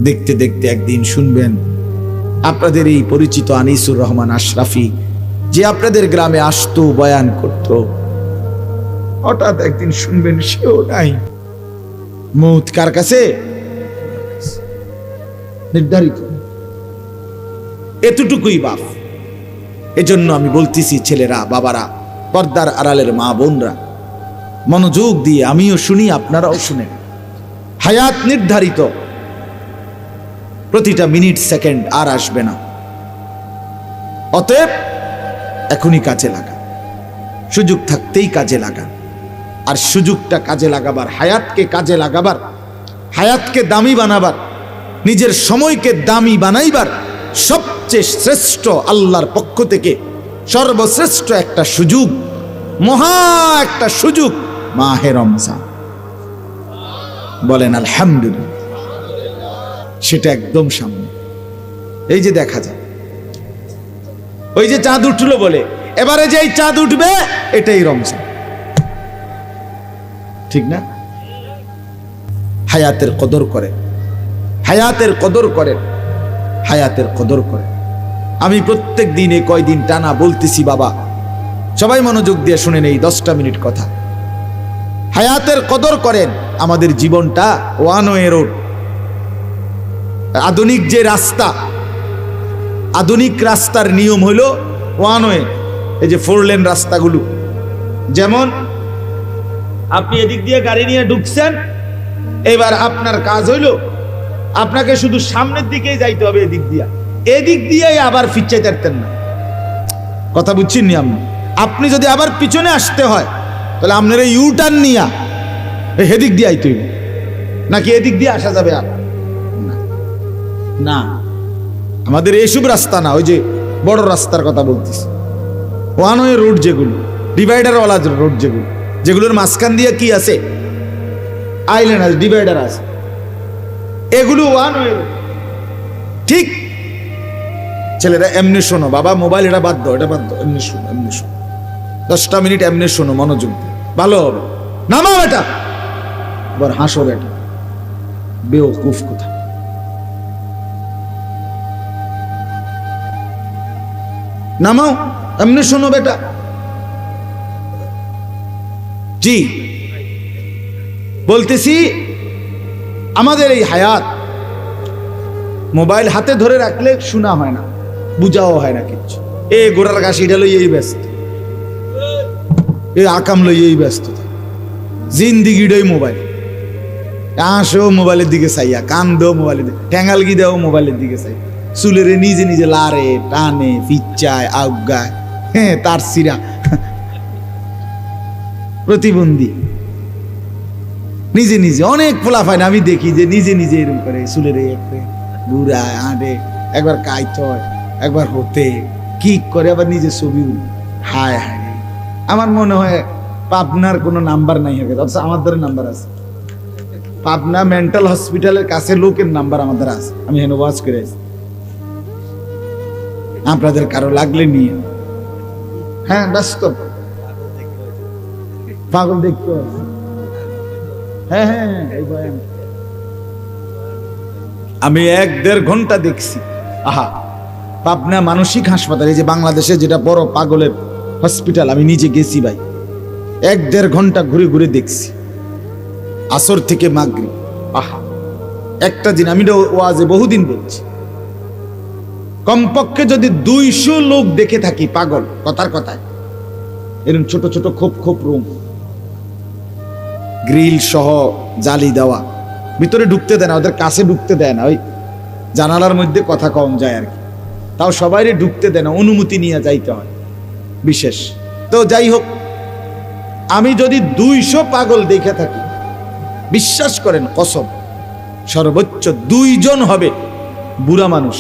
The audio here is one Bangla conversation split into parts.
দেখতে দেখতে একদিন শুনবেন আপনাদের এই পরিচিত আনিসুর রহমান আশরাফি, যে আপনাদের গ্রামে আসতো, বয়ান করত, হঠাৎ একদিন শুনবেন সেও নাই। মৌত কার কাছে? নির্ধারিত। এতটুকুই বাপ। এজন্য আমি বলতেছি, ছেলেরা, বাবারা, পর্দার আড়ালের মা বোনরা, মনোযোগ দিয়ে আমিও শুনি, আপনারাও শুনেন। হায়াত নির্ধারিত, প্রতিটা মিনিট সেকেন্ড আর আসবে না। অতএব এখনই কাজে লাগান, সুযোগ থাকতেই কাজে লাগান। আর সুযোগটা কাজে লাগাবার, হায়াতকে কাজে লাগাবার, হায়াতকে দামি বানাবার, নিজের সময়কে দামি বানাইবার সবচেয়ে শ্রেষ্ঠ, আল্লাহর পক্ষ থেকে সর্বশ্রেষ্ঠ একটা সুযোগ, মহা একটা সুযোগ, মাহে রমজান। বলেন আলহামদুলিল্লাহ। সেটা একদম সামনে, এই যে দেখা যায়। ওই যে চাঁদ উঠলো বলে, এবারে যে চাঁদ উঠবে এটাই রমজান, ঠিক না? হায়াতের কদর করে, হায়াতের কদর করেন, হায়াতের কদর করেন। আমি প্রত্যেক দিনে কয়দিন টানা বলতেছি, বাবা সবাই মনোযোগ দিয়ে শুনেন এই 10টা মিনিট কথা। হায়াতের কদর করেন। আমাদের জীবনটা ওয়ান ওয়ে রোড। আধুনিক যে রাস্তা, আধুনিক রাস্তার নিয়ম হলো ওয়ান ওয়ে। এই যে 4 লেন রাস্তাগুলো, যেমন আপনি এদিক দিয়ে গাড়ি নিয়ে ঢুকছেন, এবার আপনার কাজ হইল আপনাকে শুধু সামনের দিকেই যাইতে হবে, এদিক দিয়া, এদিক দিয়েই আবার ফিরতে পারতেন না। কথা বুঝছেন নি? আপনি যদি আবার পিছনে আসতে হয়, তাহলে আপনার এই ইউটার্ন নিয়া এদিক দিয়ে আইতে হইব, নাকি এদিক দিয়ে আসা যাবে? আর না, আমাদের এইসব রাস্তা না, ওই যে বড় রাস্তার কথা বলতেছি, ওয়ান ওয়ে রোড, যেগুলো ডিভাইডারওয়ালা রোড, যেগুলোর মাঝখান দিয়ে কি আছে? আইল্যান্ড আছে, ডিভাইডার আছে, এগুলো ওয়ান ওয়ে। ঠিক ছেলেরা এমনি শোনো, বাবা মোবাইল এটা বাদ দাও, এটা বাদ দাও, এমনি শোনো, এমনি শোনো, 10টা মিনিট এমনি শোনো, মনোযোগ দিয়ে, ভালো হবে। নামাও এটা, এবার হাসো এটা, বেওকুফ কোথা। নামাও, এমনি শোনো বেটা। জি বলতেছি, আমাদের এই হায়াত মোবাইল হাতে ধরে রাখলে শোনা হয় না, বুঝাও হয় না কিচ্ছু। এ গোড়ার কাশিটা লই এই ব্যস্ত, এ আকাম লই এই ব্যস্ত, জিন্দিগিটাই মোবাইল। আসো মোবাইলের দিকে চাইয়া, কান দেও মোবাইলের দিকে, ঠ্যাঙ্গালগি দেও মোবাইলের দিকে চাই, চুলের নিজে নিজে লারে, টানে, ফিচ্চায়, আউগায়, হ্যাঁ তার সিরা প্রতিবন্ধী নিজে নিজে। অনেক পোলাফাইন আমি দেখি যে নিজে নিজে এরকম করে, চুলের বুড়ায় আঁটে, একবার কাইত হয়, একবার হতে কি করে, আবার নিজে ছবি। হায় হায়, আমার মনে হয় পাবনার কোনো নাম্বার নাই হবে, অথচ আমাদের নাম্বার আছে। পাবনা মেন্টাল হসপিটালের কাছে লোকের নাম্বার আমাদের আছে, আমি হেন ওয়াচ করে আছি। আপনাদের কারো লাগলে নিয়ে, হ্যাঁ ব্যস্ত পাগল দেখতে, হ্যাঁ হ্যাঁ, আমি 1-1.5 ঘন্টা দেখছি। আহা, পাবনা মানসিক হাসপাতাল, এই যে বাংলাদেশে যেটা বড় পাগলের হসপিটাল, আমি নিজে গেছি ভাই, 1-1.5 ঘন্টা ঘুরে ঘুরে দেখছি, আসর থেকে মাগরিব। আহা, একটা দিন আমি ওয়াজে বহুদিন বলছি, কমপক্ষে যদি 200 লোক দেখে থাকি পাগল, কথার কথায়, এরকম ছোট ছোট খোপ খোপ রুম, গ্রিল সহ জালি দেওয়া, ভিতরে ঢুকতে দেয় না, ওদের কাছে ঢুকতে দেয় না, ওই জানালার মধ্যে কথা কম যায় আর কি, তাও সবাইরে ঢুকতে দেয় না, অনুমতি নিয়ে যাইতে হয় বিশেষ। তো যাই হোক, আমি যদি 200 পাগল দেখে থাকি, বিশ্বাস করেন কসম, সর্বোচ্চ 2 জন হবে বুড়া মানুষ,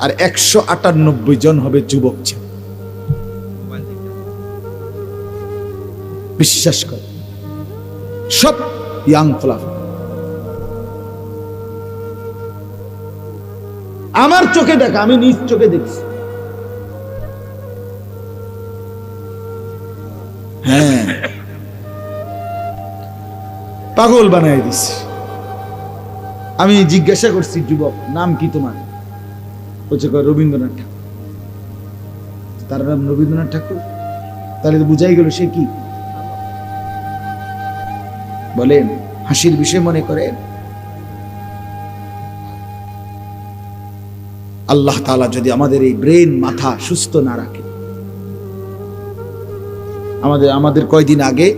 আর 198 জন হবে যুবক ছেলে। বিশ্বাস কর, সব ইয়াং ফলাফল। আমার চোখে দেখা, আমি নিজ চোখে দেখছি। হ্যাঁ, পাগল বানাই দিছি। আমি জিজ্ঞাসা করছি, যুবক নাম কি তোমার? বলছে কয় রবীন্দ্রনাথ ঠাকুর। তার নাম রবীন্দ্রনাথ ঠাকুর, তাহলে তো বুঝাই গেল সে কি। বলেন হাসির বিষয় মনে করেন? আল্লাহ তাআলা যদি আমাদের এই ব্রেন মাথা সুস্থ না রাখে, আমাদের কয়দিন আগে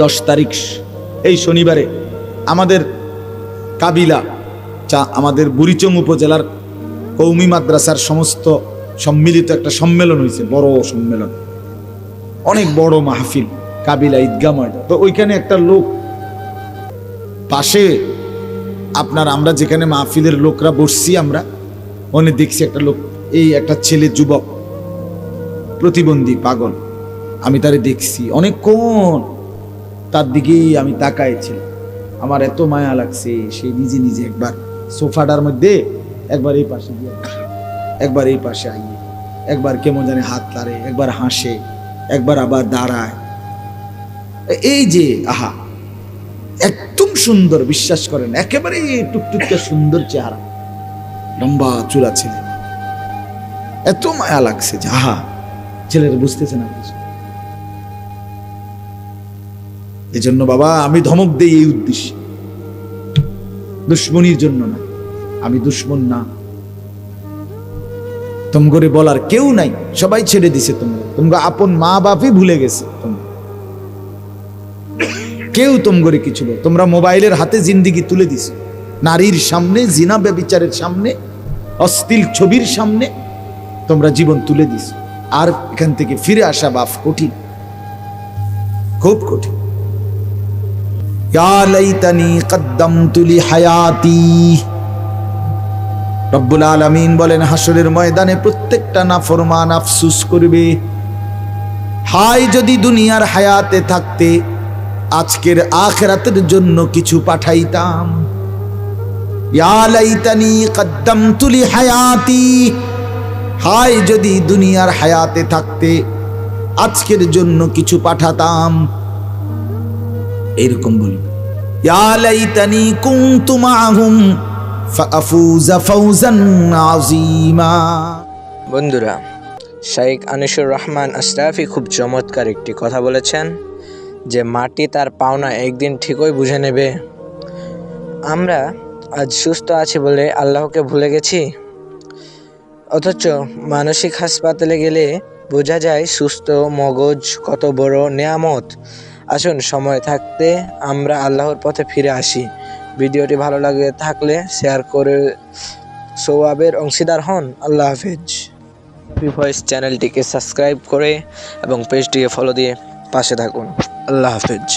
10 তারিখ এই শনিবারে আমাদের কাবিলা আমাদের বুড়িচং উপজেলার কৌমি মাদ্রাসার সমস্ত সম্মিলিত একটা সম্মেলন হয়েছে, বড় সম্মেলন, অনেক বড় মাহফিল, কাবিলা ঈদগাহ ময়দান। তো ওইখানে একটা লোক পাশে আপনার, আমরা যেখানে মাহফিলের লোকরা বসছি, আমরা ওখানে দেখছি একটা লোক, এই একটা ছেলে যুবক প্রতিবন্ধী পাগল, আমি তারে দেখছি অনেকক্ষণ, তার দিকেই আমি তাকাইছিলাম। আমার এত মায়া লাগছে, সে নিজে নিজে একবার সোফাটার মধ্যে একবার এই পাশে দিয়ে, একবার এই পাশে আইয়ে, একবার কেমন জানে হাত লাড়ে, একবার হাসে, একবার আবার দাঁড়ায়। এই যে আহা, একদম সুন্দর, বিশ্বাস করেন একেবারে টুকটুকে সুন্দর চেহারা, লম্বা চুলা ছেলে, এত মায়া লাগছে যে আহা, ছেলেরা বুঝতেছে না। এই জন্য বাবা আমি ধমক দেই এই উদ্দেশ্যে, দুশ্মনির জন্য না। আমি দুশ্মন না, তোমগরে বলার কেউ নাই, সবাই ছেড়ে দিছে, তোমরা আপন মা বাপই ভুলে গেছে, কেউ তোমগরে কিছু বল। তোমরা মোবাইলের হাতে জিন্দিগি তুলে দিছো, নারীর সামনে, জিনা ব্যভিচারের সামনে, অশ্লীল ছবির সামনে তোমরা জীবন তুলে দিছো। আর এখান থেকে ফিরে আসা বাপ কঠিন, খুব কঠিন। ইয়া লাইতানি কদ্দামতু লিহায়াতি, রব্বুল আলামিন বলেন হাসরের ময়দানে প্রত্যেকটা নাফরমান আফসোস করবে, হায় যদি দুনিয়ার হায়াতে থাকতে আজকের আখিরাতের জন্য কিছু পাঠাইতাম। ইয়া লাইতানি কদ্দামতু লিহায়াতি, হায় যদি দুনিয়ার হায়াতে থাকতে আজকের জন্য কিছু পাঠাতাম। এরকম বলি, ইয়া লাইতানি কুনতু মাআহুম ফাআফুযা ফাওজান আযীমা। বন্ধুরা, শাইখ আনিসুর রহমান আশরাফি খুব চমৎকার একটি কথা বলেছেন যে মাটি তার পাওনা একদিন ঠিকই বুঝে নেবে। আমরা আজ সুস্থ আছি বলে আল্লাহকে ভুলে গেছি, অথচ মানসিক হাসপাতালে গেলে বোঝা যায় সুস্থ মগজ কত বড় নেয়ামত। আসুন সময় থাকতে আমরা আল্লাহর পথে ফিরে আসি। ভিডিওটি ভালো লাগে থাকলে শেয়ার করে সওয়াবের অংশীদার হন। আল্লাহ হাফেজ। ফ্রি ভয়েস চ্যানেলটিকে সাবস্ক্রাইব করে এবং পেজটিকে ফলো দিয়ে পাশে থাকুন। আল্লাহ হাফেজ।